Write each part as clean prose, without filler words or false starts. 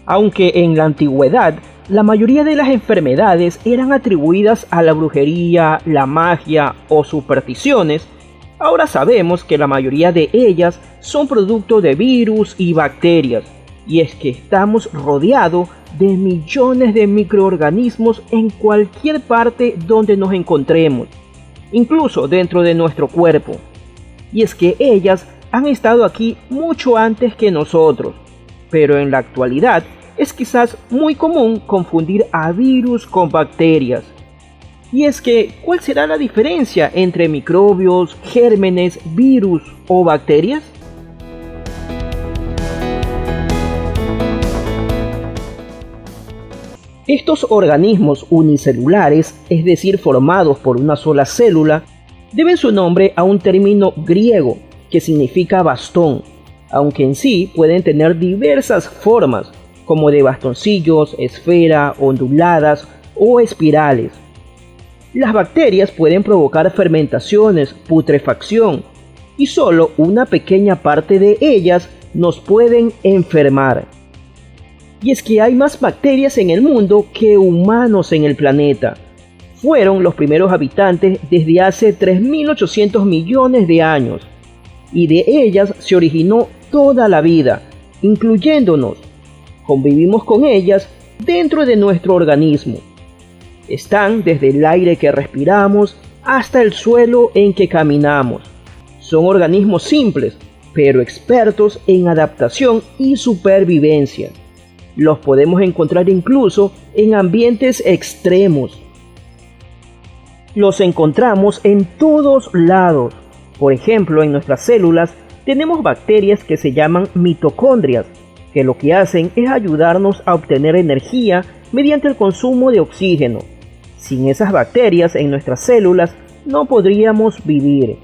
Aunque en la antigüedad la mayoría de las enfermedades eran atribuidas a la brujería, la magia o supersticiones, ahora sabemos que la mayoría de ellas son producto de virus y bacterias, y es que estamos rodeados de millones de microorganismos en cualquier parte donde nos encontremos, incluso dentro de nuestro cuerpo. Y es que ellas han estado aquí mucho antes que nosotros, pero en la actualidad es quizás muy común confundir a virus con bacterias. Y es que, ¿cuál será la diferencia entre microbios, gérmenes, virus o bacterias? Estos organismos unicelulares, es decir, formados por una sola célula, deben su nombre a un término griego que significa bastón, aunque en sí pueden tener diversas formas, como de bastoncillos, esfera, onduladas o espirales. Las bacterias pueden provocar fermentaciones, putrefacción, y solo una pequeña parte de ellas nos pueden enfermar. Y es que hay más bacterias en el mundo que humanos en el planeta. Fueron los primeros habitantes desde hace 3.800 millones de años, y de ellas se originó toda la vida, incluyéndonos. Convivimos con ellas dentro de nuestro organismo. Están desde el aire que respiramos hasta el suelo en que caminamos. Son organismos simples, pero expertos en adaptación y supervivencia. Los podemos encontrar incluso en ambientes extremos. Los encontramos en todos lados. Por ejemplo, en nuestras células tenemos bacterias que se llaman mitocondrias, que lo que hacen es ayudarnos a obtener energía mediante el consumo de oxígeno. Sin esas bacterias en nuestras células no podríamos vivir.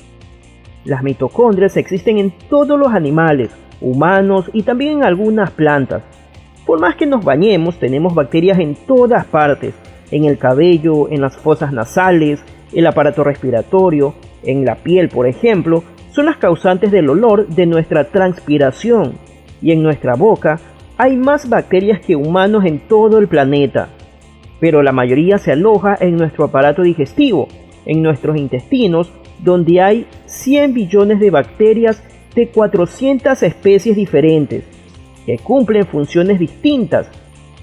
Las mitocondrias existen en todos los animales, humanos y también en algunas plantas. Por más que nos bañemos, tenemos bacterias en todas partes, en el cabello, en las fosas nasales, el aparato respiratorio, en la piel, por ejemplo, son las causantes del olor de nuestra transpiración, y en nuestra boca hay más bacterias que humanos en todo el planeta, pero la mayoría se aloja en nuestro aparato digestivo, en nuestros intestinos, donde hay 100 billones de bacterias de 400 especies diferentes, que cumplen funciones distintas.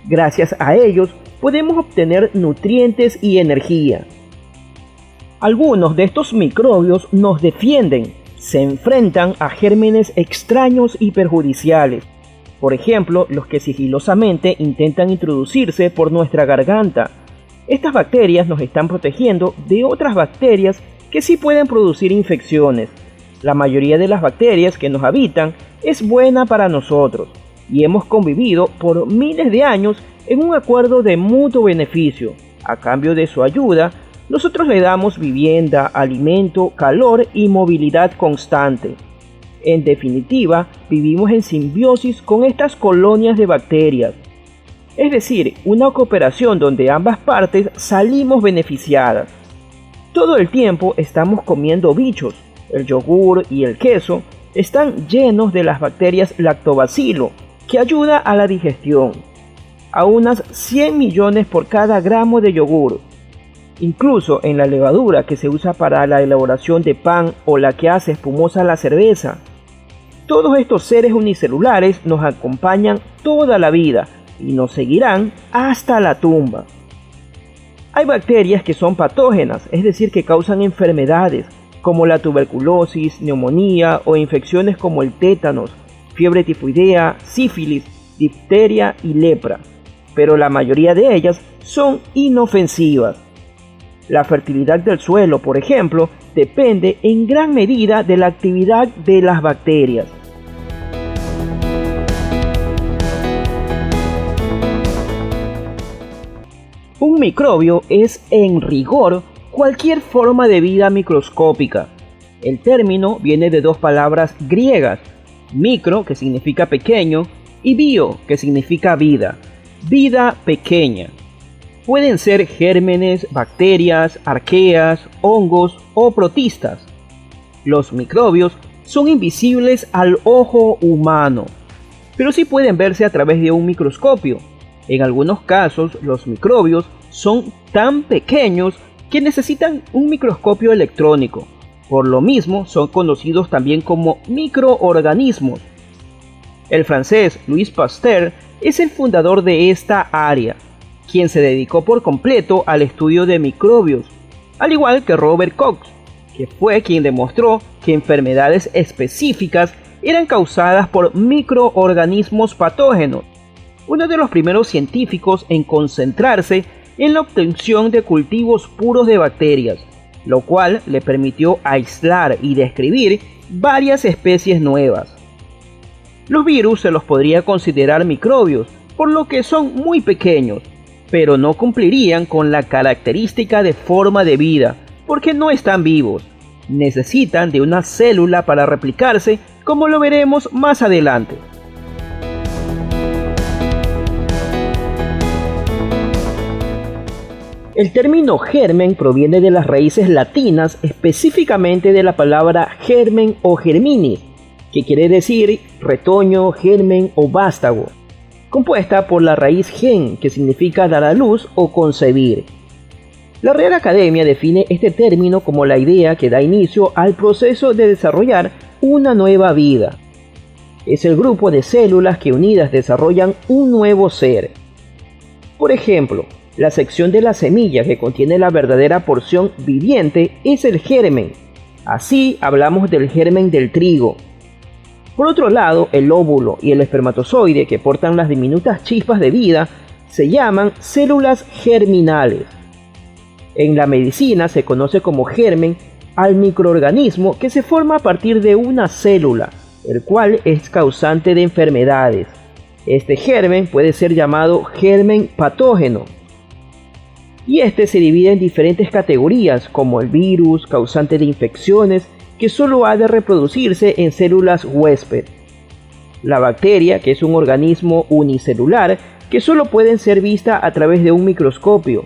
Gracias a ellos podemos obtener nutrientes y energía. Algunos de estos microbios nos defienden, se enfrentan a gérmenes extraños y perjudiciales. Por ejemplo, los que sigilosamente intentan introducirse por nuestra garganta. Estas bacterias nos están protegiendo de otras bacterias que sí pueden producir infecciones. La mayoría de las bacterias que nos habitan es buena para nosotros, y hemos convivido por miles de años en un acuerdo de mutuo beneficio. A cambio de su ayuda, nosotros le damos vivienda, alimento, calor y movilidad constante. En definitiva, vivimos en simbiosis con estas colonias de bacterias. Es decir, una cooperación donde ambas partes salimos beneficiadas. Todo el tiempo estamos comiendo bichos. El yogur y el queso están llenos de las bacterias lactobacilo, que ayuda a la digestión. A unas 100 millones por cada gramo de yogur. Incluso en la levadura que se usa para la elaboración de pan o la que hace espumosa la cerveza. Todos estos seres unicelulares nos acompañan toda la vida y nos seguirán hasta la tumba. Hay bacterias que son patógenas, es decir, que causan enfermedades como la tuberculosis, neumonía o infecciones como el tétanos, fiebre tifoidea, sífilis, difteria y lepra, pero la mayoría de ellas son inofensivas. La fertilidad del suelo, por ejemplo, depende en gran medida de la actividad de las bacterias. Un microbio es, en rigor, cualquier forma de vida microscópica. El término viene de dos palabras griegas, micro, que significa pequeño, y bio, que significa vida, vida pequeña. Pueden ser gérmenes, bacterias, arqueas, hongos o protistas. Los microbios son invisibles al ojo humano. pero sí pueden verse a través de un microscopio. En algunos casos, los microbios son tan pequeños que necesitan un microscopio electrónico. Por lo mismo, son conocidos también como microorganismos. El francés Louis Pasteur es el fundador de esta área, quien se dedicó por completo al estudio de microbios, al igual que Robert Koch, que fue quien demostró que enfermedades específicas eran causadas por microorganismos patógenos, uno de los primeros científicos en concentrarse en la obtención de cultivos puros de bacterias, lo cual le permitió aislar y describir varias especies nuevas. Los virus se los podría considerar microbios, por lo que son muy pequeños, pero no cumplirían con la característica de forma de vida, porque no están vivos. Necesitan de una célula para replicarse, como lo veremos más adelante. El término germen proviene de las raíces latinas, específicamente de la palabra germen o germinis, que quiere decir retoño, germen o vástago, compuesta por la raíz gen, que significa dar a luz o concebir. La Real Academia define este término como la idea que da inicio al proceso de desarrollar una nueva vida. Es el grupo de células que unidas desarrollan un nuevo ser. Por ejemplo, la sección de la semilla que contiene la verdadera porción viviente es el germen. Así hablamos del germen del trigo. Por otro lado, el óvulo y el espermatozoide, que portan las diminutas chispas de vida, se llaman células germinales. En la medicina se conoce como germen al microorganismo que se forma a partir de una célula, el cual es causante de enfermedades. Este germen puede ser llamado germen patógeno. Y este se divide en diferentes categorías, como el virus, causante de infecciones, que solo ha de reproducirse en células huésped. La bacteria, que es un organismo unicelular, que solo pueden ser vistas a través de un microscopio.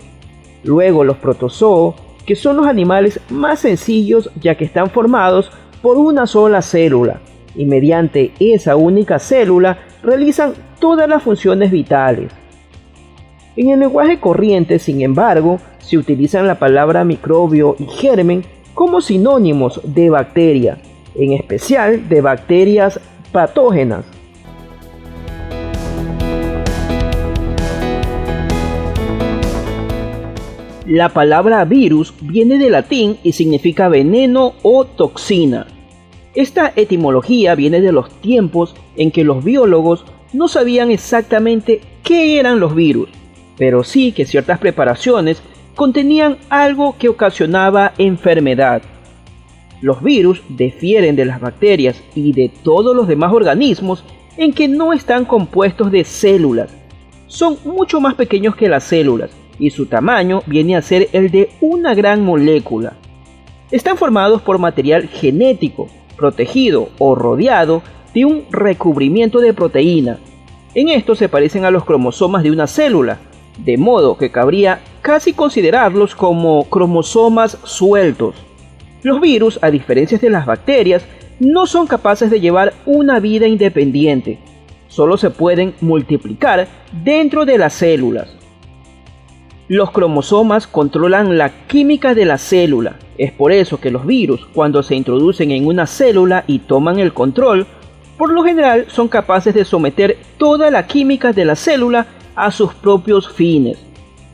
Luego los protozoos, que son los animales más sencillos ya que están formados por una sola célula, y mediante esa única célula realizan todas las funciones vitales. En el lenguaje corriente, sin embargo, se utilizan la palabra microbio y germen como sinónimos de bacteria, en especial de bacterias patógenas. La palabra virus viene del latín y significa veneno o toxina. Esta etimología viene de los tiempos en que los biólogos no sabían exactamente qué eran los virus, pero sí que ciertas preparaciones contenían algo que ocasionaba enfermedad. Los virus difieren de las bacterias y de todos los demás organismos en que no están compuestos de células. Son mucho más pequeños que las células y su tamaño viene a ser el de una gran molécula. Están formados por material genético, protegido o rodeado de un recubrimiento de proteína. En esto se parecen a los cromosomas de una célula, de modo que cabría casi considerarlos como cromosomas sueltos. Los virus, a diferencia de las bacterias, no son capaces de llevar una vida independiente. Solo se pueden multiplicar dentro de las células. Los cromosomas controlan la química de la célula. Es por eso que los virus, cuando se introducen en una célula y toman el control, por lo general son capaces de someter toda la química de la célula a sus propios fines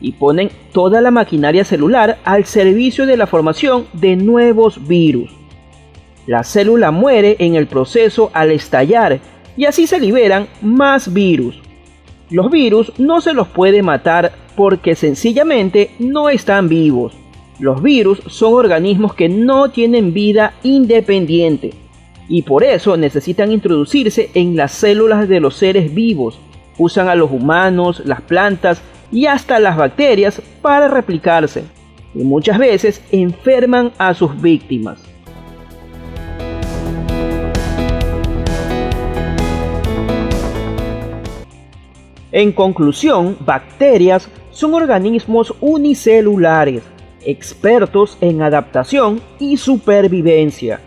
y ponen toda la maquinaria celular al servicio de la formación de nuevos virus. La célula muere en el proceso al estallar y así se liberan más virus. Los virus no se los puede matar porque sencillamente no están vivos. Los virus son organismos que no tienen vida independiente y por eso necesitan introducirse en las células de los seres vivos. Usan a los humanos, las plantas y hasta las bacterias para replicarse, y muchas veces enferman a sus víctimas. En conclusión, bacterias son organismos unicelulares, expertos en adaptación y supervivencia,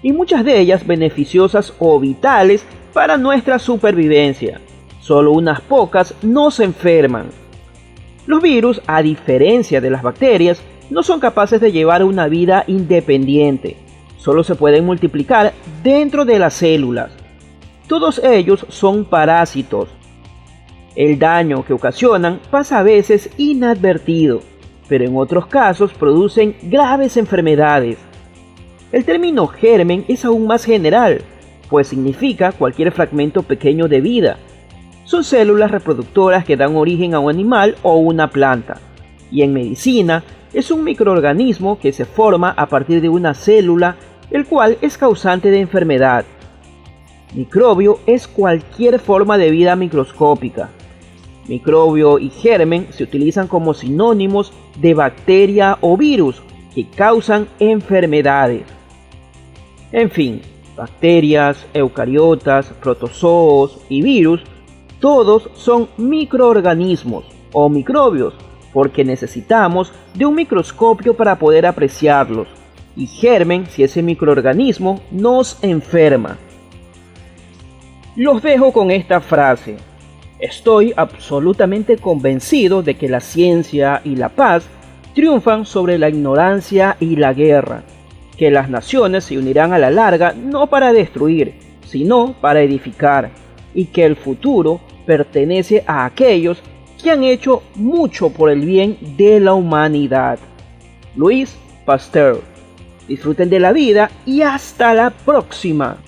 y muchas de ellas beneficiosas o vitales para nuestra supervivencia. Solo unas pocas nos enferman. Los virus, a diferencia de las bacterias, no son capaces de llevar una vida independiente. Solo se pueden multiplicar dentro de las células. Todos ellos son parásitos. El daño que ocasionan pasa a veces inadvertido, pero en otros casos producen graves enfermedades. El término germen es aún más general, pues significa cualquier fragmento pequeño de vida. Son células reproductoras que dan origen a un animal o una planta. Y en medicina, es un microorganismo que se forma a partir de una célula, el cual es causante de enfermedad. Microbio es cualquier forma de vida microscópica. Microbio y germen se utilizan como sinónimos de bacteria o virus que causan enfermedades. En fin, bacterias, eucariotas, protozoos y virus, todos son microorganismos o microbios, porque necesitamos de un microscopio para poder apreciarlos, y germen si ese microorganismo nos enferma. Los dejo con esta frase. Estoy absolutamente convencido de que la ciencia y la paz triunfan sobre la ignorancia y la guerra, que las naciones se unirán a la larga no para destruir, sino para edificar, y que el futuro pertenece a aquellos que han hecho mucho por el bien de la humanidad. Louis Pasteur. Disfruten de la vida y hasta la próxima.